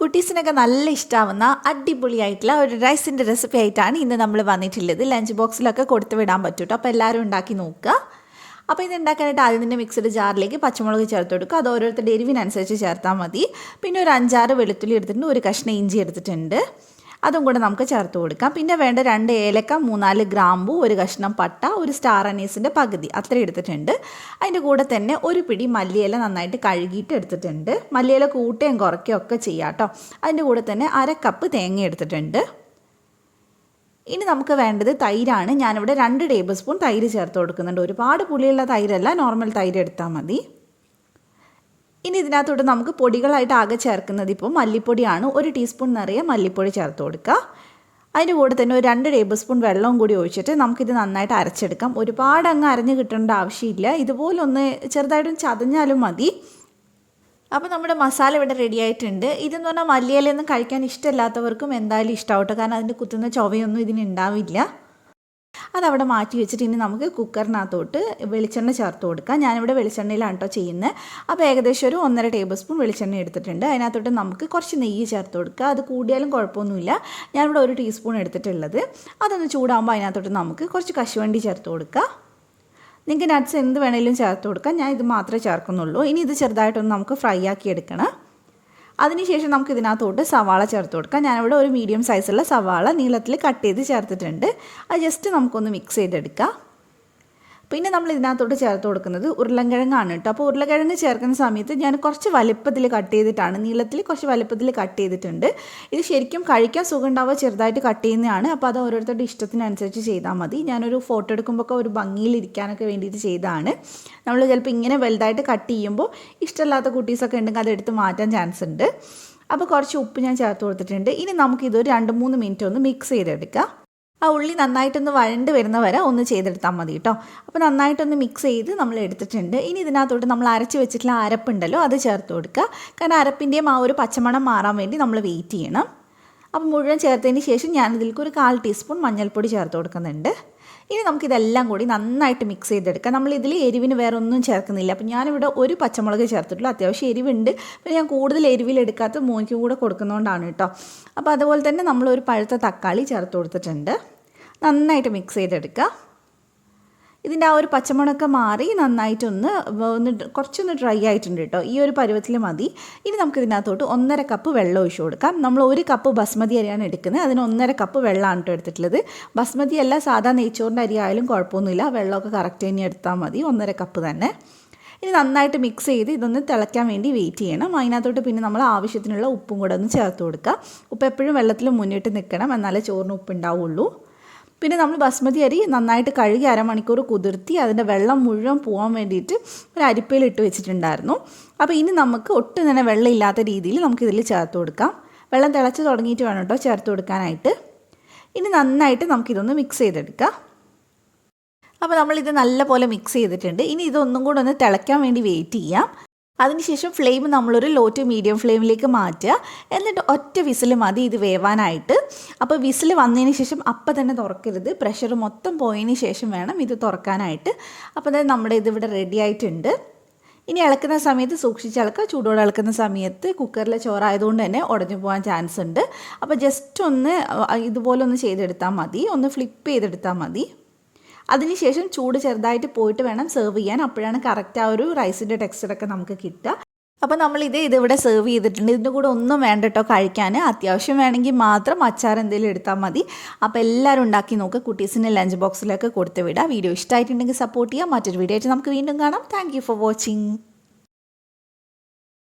കുട്ടീസിനൊക്കെ നല്ല ഇഷ്ടമാവുന്ന അടിപൊളിയായിട്ടുള്ള ഒരു റൈസിൻ്റെ റെസിപ്പി ആയിട്ടാണ് ഇന്ന് നമ്മൾ വന്നിട്ടുള്ളത്. ലഞ്ച് ബോക്സിലൊക്കെ കൊടുത്തു വിടാൻ പറ്റും കേട്ടോ. അപ്പോൾ എല്ലാവരും ഉണ്ടാക്കി നോക്കുക. അപ്പോൾ ഇത് ഉണ്ടാക്കാനായിട്ട് ആദ്യം തന്നെ മിക്സഡ് ജാറിലേക്ക് പച്ചമുളക് ചേർത്ത് കൊടുക്കുക. അത് ഓരോരുത്തരുടെ എരിവിനനുസരിച്ച് ചേർത്താൽ മതി. പിന്നെ ഒരു 5-6 വെളുത്തുള്ളി എടുത്തിട്ടുണ്ട്, ഒരു കഷ്ണം ഇഞ്ചി എടുത്തിട്ടുണ്ട്, അതും കൂടെ നമുക്ക് ചേർത്ത് കൊടുക്കാം. പിന്നെ വേണ്ട 2 ഏലക്ക, 3-4 ഗ്രാമ്പു, ഒരു കഷ്ണം പട്ട, ഒരു സ്റ്റാർ അനീസിൻ്റെ പകുതി അത്ര എടുത്തിട്ടുണ്ട്. അതിൻ്റെ കൂടെ തന്നെ ഒരു പിടി മല്ലിയില നന്നായിട്ട് കഴുകിയിട്ട് എടുത്തിട്ടുണ്ട്. മല്ലിയില കൂട്ടുകയും കുറയ്ക്കുകയും ഒക്കെ ചെയ്യാം കേട്ടോ. അതിൻ്റെ കൂടെ തന്നെ 1/2 കപ്പ് തേങ്ങ എടുത്തിട്ടുണ്ട്. ഇനി നമുക്ക് വേണ്ടത് തൈരാണ്. ഞാനിവിടെ 2 ടേബിൾ സ്പൂൺ തൈര് ചേർത്ത് കൊടുക്കുന്നുണ്ട്. ഒരുപാട് പുളിയുള്ള തൈരല്ല, നോർമൽ തൈര് എടുത്താൽ മതി. ഇനി ഇതിനകത്തോട്ട് നമുക്ക് പൊടികളായിട്ട് ആകെ ചേർക്കുന്നത് ഇപ്പോൾ മല്ലിപ്പൊടിയാണ്. 1 ടീസ്പൂൺ നിറയെ മല്ലിപ്പൊടി ചേർത്ത് കൊടുക്കുക. അതിൻ്റെ കൂടെ തന്നെ ഒരു 2 ടേബിൾ സ്പൂൺ വെള്ളവും കൂടി ഒഴിച്ചിട്ട് നമുക്കിത് നന്നായിട്ട് അരച്ചെടുക്കാം. ഒരുപാട് അങ്ങ് അരഞ്ഞ് കിട്ടേണ്ട ആവശ്യമില്ല, ഇതുപോലൊന്ന് ചെറുതായിട്ടൊന്ന് ചതഞ്ഞാലും മതി. അപ്പോൾ നമ്മുടെ മസാല ഇവിടെ റെഡി ആയിട്ടുണ്ട്. ഇതെന്ന് പറഞ്ഞാൽ മല്ലിയിലൊന്നും കഴിക്കാൻ ഇഷ്ടമില്ലാത്തവർക്കും എന്തായാലും ഇഷ്ടമാവട്ടെ, കാരണം അതിൻ്റെ കുത്തുന്ന ചൊവയൊന്നും ഇതിനുണ്ടാവില്ല. അതവിടെ മാറ്റി വെച്ചിട്ട് ഇനി നമുക്ക് കുക്കറിനകത്തോട്ട് വെളിച്ചെണ്ണ ചേർത്ത് കൊടുക്കാം. ഞാനിവിടെ വെളിച്ചെണ്ണയിലാണ് കേട്ടോ ചെയ്യുന്നത്. അപ്പോൾ ഏകദേശം ഒരു 1.5 ടേബിൾ സ്പൂൺ വെളിച്ചെണ്ണ എടുത്തിട്ടുണ്ട്. അതിനകത്തോട്ട് നമുക്ക് കുറച്ച് നെയ്യ് ചേർത്ത് കൊടുക്കുക. അത് കൂടിയാലും കുഴപ്പമൊന്നുമില്ല. ഞാനിവിടെ 1 ടീസ്പൂൺ എടുത്തിട്ടുള്ളത്. അതൊന്ന് ചൂടാകുമ്പോൾ അതിനകത്തോട്ട് നമുക്ക് കുറച്ച് കശുവണ്ടി ചേർത്ത് കൊടുക്കുക. നിങ്ങൾക്ക് നട്ട്സ് എന്ത് വേണമെങ്കിലും ചേർത്ത് കൊടുക്കാം. ഞാൻ ഇത് മാത്രമേ ചേർക്കുന്നുള്ളൂ. ഇനി ഇത് ചെറുതായിട്ടൊന്ന് നമുക്ക് ഫ്രൈ ആക്കി എടുക്കണം. അതിനുശേഷം നമുക്ക് ഇതിനകത്തോട്ട് സവാള ചേർത്ത് കൊടുക്കാം. ഞാനിവിടെ ഒരു മീഡിയം സൈസുള്ള സവാള നീളത്തിൽ കട്ട് ചെയ്ത് ചേർത്തിട്ടുണ്ട്. അത് ജസ്റ്റ് നമുക്കൊന്ന് മിക്സ് ചെയ്തെടുക്കാം. പിന്നെ നമ്മൾ ഇതിനകത്തോട്ട് ചേർത്ത് കൊടുക്കുന്നത് ഉരുളക്കിഴങ്ങാണ് കേട്ടോ. അപ്പോൾ ഉരുളക്കിഴങ്ങ് ചേർക്കുന്ന സമയത്ത് ഞാൻ കുറച്ച് വലിപ്പത്തിൽ കട്ട് ചെയ്തിട്ടാണ്, നീളത്തിൽ കുറച്ച് വലിപ്പത്തിൽ കട്ട് ചെയ്തിട്ടുണ്ട്. ഇത് ശരിക്കും കഴിക്കാൻ സുഖം ഉണ്ടാവുക ചെറുതായിട്ട് കട്ട് ചെയ്യുന്നതാണ്. അപ്പോൾ അത് ഓരോരുത്തരുടെ ഇഷ്ടത്തിനനുസരിച്ച് ചെയ്താൽ മതി. ഞാനൊരു ഫോട്ടോ എടുക്കുമ്പോൾ ഒരു ഭംഗിയിലിരിക്കാനൊക്കെ വേണ്ടിയിട്ട് ചെയ്തതാണ്. നമ്മൾ ചിലപ്പോൾ ഇങ്ങനെ വലുതായിട്ട് കട്ട് ചെയ്യുമ്പോൾ ഇഷ്ടമില്ലാത്ത കുട്ടീസൊക്കെ ഉണ്ടെങ്കിൽ അതെടുത്ത് മാറ്റാൻ ചാൻസ് ഉണ്ട്. അപ്പോൾ കുറച്ച് ഉപ്പ് ഞാൻ ചേർത്ത് കൊടുത്തിട്ടുണ്ട്. ഇനി നമുക്കിതൊരു 2-3 മിനിറ്റ് ഒന്ന് മിക്സ് ചെയ്തെടുക്കാം. ആ ഉള്ളി നന്നായിട്ടൊന്ന് വഴണ്ട് വരുന്ന വരെ ഒന്ന് ചെയ്തെടുത്താൽ മതി കേട്ടോ. അപ്പോൾ നന്നായിട്ടൊന്ന് മിക്സ് ചെയ്ത് നമ്മൾ എടുത്തിട്ടുണ്ട്. ഇനി ഇതിനകത്തോട്ട് നമ്മൾ അരച്ച് വെച്ചിട്ടുള്ള അരപ്പുണ്ടല്ലോ അത് ചേർത്ത് കൊടുക്കുക. കാരണം അരപ്പിൻ്റെയും ആ ഒരു പച്ചമണം മാറാൻ വേണ്ടി നമ്മൾ വെയിറ്റ് ചെയ്യണം. അപ്പോൾ മുഴുവൻ ചേർത്തതിന് ശേഷം ഞാനിതിലേക്ക് ഒരു 1/4 ടീസ്പൂൺ മഞ്ഞൾപ്പൊടി ചേർത്ത് കൊടുക്കുന്നുണ്ട്. ഇനി നമുക്കിതെല്ലാം കൂടി നന്നായിട്ട് മിക്സ് ചെയ്തെടുക്കാം. നമ്മളിതിൽ എരിവിന് വേറെ ഒന്നും ചേർക്കുന്നില്ല. അപ്പോൾ ഞാനിവിടെ ഒരു പച്ചമുളക് ചേർത്തിട്ടുള്ളൂ. അത്യാവശ്യം എരിവുണ്ട്. അപ്പോൾ ഞാൻ കൂടുതൽ എരിവിലെടുക്കാത്ത മോനിക്ക് കൂടെ കൊടുക്കുന്നതുകൊണ്ടാണ് കേട്ടോ. അപ്പോൾ അതുപോലെ തന്നെ നമ്മളൊരു പഴുത്ത തക്കാളി ചേർത്ത് കൊടുത്തിട്ടുണ്ട്. നന്നായിട്ട് മിക്സ് ചെയ്തെടുക്കുക. ഇതിൻ്റെ ആ ഒരു പച്ചമുളകൊക്കെ മാറി നന്നായിട്ടൊന്ന് കുറച്ചൊന്ന് ഡ്രൈ ആയിട്ടുണ്ട് കേട്ടോ. ഈ ഒരു പരുവത്തിൽ മതി. ഇനി നമുക്കിതിനകത്തോട്ട് 1.5 കപ്പ് വെള്ളം ഒഴിച്ചു കൊടുക്കാം. നമ്മൾ 1 കപ്പ് ബസ്മതി അരിയാണ് എടുക്കുന്നത്. അതിന് 1.5 കപ്പ് വെള്ളമാണ് കേട്ടോ എടുത്തിട്ടുള്ളത്. ബസ്മതി അല്ല, സാധാ നെയ്ച്ചോറിൻ്റെ അരി ആയാലും കുഴപ്പമൊന്നുമില്ല. വെള്ളമൊക്കെ കറക്റ്റ് തന്നെ എടുത്താൽ മതി, 1.5 കപ്പ് തന്നെ. ഇനി നന്നായിട്ട് മിക്സ് ചെയ്ത് ഇതൊന്ന് തിളയ്ക്കാൻ വേണ്ടി വെയിറ്റ് ചെയ്യണം. അതിനകത്തോട്ട് പിന്നെ നമ്മൾ ആവശ്യത്തിനുള്ള ഉപ്പും കൂടെ ഒന്ന് ചേർത്ത് കൊടുക്കുക. ഉപ്പ് എപ്പോഴും വെള്ളത്തിൽ മുന്നിട്ട് നിൽക്കണം, എന്നാലേ ചോറിന് ഉപ്പ് ഉണ്ടാവുള്ളൂ. പിന്നെ നമ്മൾ ബസ്മതി അരി നന്നായിട്ട് കഴുകി 1/2 മണിക്കൂർ കുതിർത്തി അതിൻ്റെ വെള്ളം മുഴുവൻ പോകാൻ വേണ്ടിയിട്ട് ഒരു അരിപ്പയിൽ ഇട്ട് വെച്ചിട്ടുണ്ടായിരുന്നു. അപ്പോൾ ഇനി നമുക്ക് ഒട്ടും തന്നെ വെള്ളം ഇല്ലാത്ത രീതിയിൽ നമുക്കിതിൽ ചേർത്ത് കൊടുക്കാം. വെള്ളം തിളച്ച് തുടങ്ങിയിട്ട് വേണം കേട്ടോ ചേർത്ത് കൊടുക്കാനായിട്ട്. ഇനി നന്നായിട്ട് നമുക്കിതൊന്ന് മിക്സ് ചെയ്തെടുക്കാം. അപ്പോൾ നമ്മളിത് നല്ലപോലെ മിക്സ് ചെയ്തിട്ടുണ്ട്. ഇനി ഇതൊന്നും കൂടെ ഒന്ന് തിളയ്ക്കാൻ വേണ്ടി വെയിറ്റ് ചെയ്യാം. അതിനുശേഷം ഫ്ലെയിം നമ്മളൊരു ലോ ടു മീഡിയം ഫ്ലെയിമിലേക്ക് മാറ്റുക. എന്നിട്ട് ഒറ്റ വിസിൽ മതി ഇത് വേവാനായിട്ട്. അപ്പോൾ വിസിൽ വന്നതിന് ശേഷം അപ്പം തന്നെ തുറക്കരുത്. പ്രഷർ മൊത്തം പോയതിന് ശേഷം വേണം ഇത് തുറക്കാനായിട്ട്. അപ്പോൾ അതായത് നമ്മുടെ ഇതിവിടെ റെഡി ആയിട്ടുണ്ട്. ഇനി ഇളക്കുന്ന സമയത്ത് സൂക്ഷിച്ച് ഇളക്കുക. ചൂടോടെ ഇളക്കുന്ന സമയത്ത് കുക്കറിലെ ചോറായതുകൊണ്ട് തന്നെ ഉടഞ്ഞു പോകാൻ ചാൻസ് ഉണ്ട്. അപ്പോൾ ജസ്റ്റ് ഒന്ന് ഇതുപോലെ ഒന്ന് ചെയ്തെടുത്താൽ മതി, ഒന്ന് ഫ്ലിപ്പ് ചെയ്തെടുത്താൽ മതി. അതിനുശേഷം ചൂട് ചെറുതായിട്ട് പോയിട്ട് വേണം സെർവ് ചെയ്യാൻ. അപ്പോഴാണ് കറക്റ്റ് ആ ഒരു റൈസിൻ്റെ ടെക്സ്ചറൊക്കെ നമുക്ക് കിട്ടുക. അപ്പോൾ ഇതിവിടെ സെർവ് ചെയ്തിട്ടുണ്ട്. ഇതിൻ്റെ കൂടെ ഒന്നും വേണ്ട കേട്ടോ കഴിക്കാൻ. അത്യാവശ്യം വേണമെങ്കിൽ മാത്രം അച്ചാർ എന്തെങ്കിലും എടുത്താൽ മതി. അപ്പോൾ എല്ലാവരും ഉണ്ടാക്കി നോക്കുക. കുട്ടീസിന് ലഞ്ച് ബോക്സിലൊക്കെ കൊടുത്ത് വിടുക. വീഡിയോ ഇഷ്ടമായിട്ടുണ്ടെങ്കിൽ സപ്പോർട്ട് ചെയ്യുക. മറ്റൊരു വീഡിയോ ആയിട്ട് നമുക്ക് വീണ്ടും കാണാം. Thank you for watching.